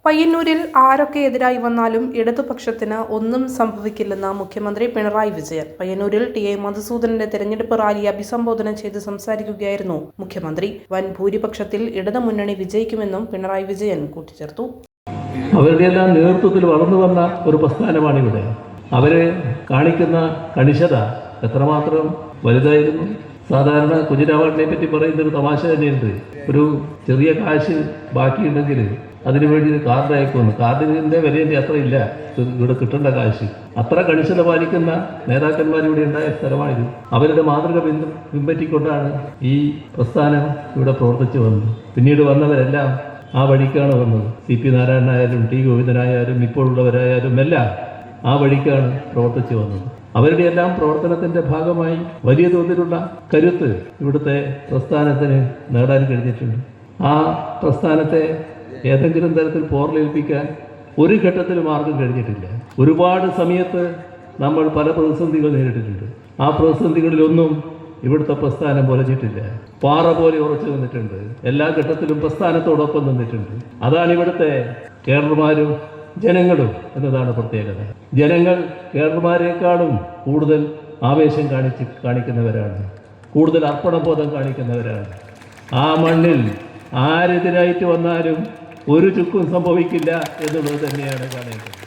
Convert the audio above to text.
പയ്യന്നൂരിൽ ആരൊക്കെ എതിരായി വന്നാലും ഇടതുപക്ഷത്തിന് ഒന്നും സംഭവിക്കില്ലെന്ന് മുഖ്യമന്ത്രി പിണറായി വിജയൻ. പയ്യന്നൂരിൽ ടി.എ. മധുസൂദനന്റെ തെരഞ്ഞെടുപ്പ് റാലിയെ അഭിസംബോധന ചെയ്ത് സംസാരിക്കുകയായിരുന്നു മുഖ്യമന്ത്രി. വൻ ഭൂരിപക്ഷത്തിൽ ഇടതുമുന്നണി വിജയിക്കുമെന്നും പിണറായി വിജയൻ കൂട്ടിച്ചേർത്തു. അവരുടെ എല്ലാം നേതൃത്വത്തിൽ വളർന്നു വന്ന ഒരു പ്രസ്ഥാനമാണിവിടെ. അവരെ കാണിക്കുന്ന കണിശത എത്രമാത്രം വലുതായിരുന്നു. സാധാരണ കുഞ്ഞിരാവാടിനെ പറ്റി പറയുന്നൊരു തമാശ തന്നെയുണ്ട്. ഒരു ചെറിയ കാശ് ബാക്കിയുണ്ടെങ്കിൽ അതിനുവേണ്ടി കാർഡ് അയക്കുമെന്ന്. കാർഡിൻ്റെ വിലയുടെ അത്ര ഇല്ല ഇവിടെ കിട്ടേണ്ട കാശ്. അത്ര കണിശത പാലിക്കുന്ന നേതാക്കന്മാരിവിടെ ഉണ്ടായ സ്ഥലമാണിത്. അവരുടെ മാതൃക പിൻപറ്റിക്കൊണ്ടാണ് ഈ പ്രസ്ഥാനം ഇവിടെ പ്രവർത്തിച്ചു വന്നത്. പിന്നീട് വന്നവരെല്ലാം ആ വഴിക്കാണ് വന്നത്. CP നാരായണനായാലും T ഗോവിന്ദനായാലും ഇപ്പോഴുള്ളവരായാലും എല്ലാം ആ വഴിക്കാണ് പ്രവർത്തിച്ചു വന്നത്. അവരുടെ എല്ലാം പ്രവർത്തനത്തിൻ്റെ ഭാഗമായി വലിയ തോതിലുള്ള കരുത്ത് ഇവിടുത്തെ പ്രസ്ഥാനത്തിന് നേടാൻ കഴിഞ്ഞിട്ടുണ്ട്. ആ പ്രസ്ഥാനത്തെ ഏതെങ്കിലും തരത്തിൽ പോർലേൽപ്പിക്കാൻ ഒരു ഘട്ടത്തിലും ആർക്കും കഴിഞ്ഞിട്ടില്ല. ഒരുപാട് സമയത്ത് നമ്മൾ പല പ്രതിസന്ധികൾ നേരിട്ടിട്ടുണ്ട്. ആ പ്രതിസന്ധികളിലൊന്നും ഇവിടുത്തെ പ്രസ്ഥാനം പൊലഞ്ഞിട്ടില്ല. പാറ പോലെ ഉറച്ചു നിന്നിട്ടുണ്ട്. എല്ലാ ഘട്ടത്തിലും പ്രസ്ഥാനത്തോടൊപ്പം നിന്നിട്ടുണ്ട്. അതാണ് ഇവിടുത്തെ കേഡർമാരും ജനങ്ങളും എന്നതാണ് പ്രത്യേകത. ജനങ്ങൾ കേഡർമാരെക്കാളും കൂടുതൽ ആവേശം കാണിക്കുന്നവരാണ്, കൂടുതൽ അർപ്പണബോധം കാണിക്കുന്നവരാണ്. ആ മണ്ണിൽ ആരെതിരായിട്ട് വന്നാലും ഒരു ചുക്കും സംഭവിക്കില്ല എന്നുള്ളത് തന്നെയാണ് കാണേണ്ടത്.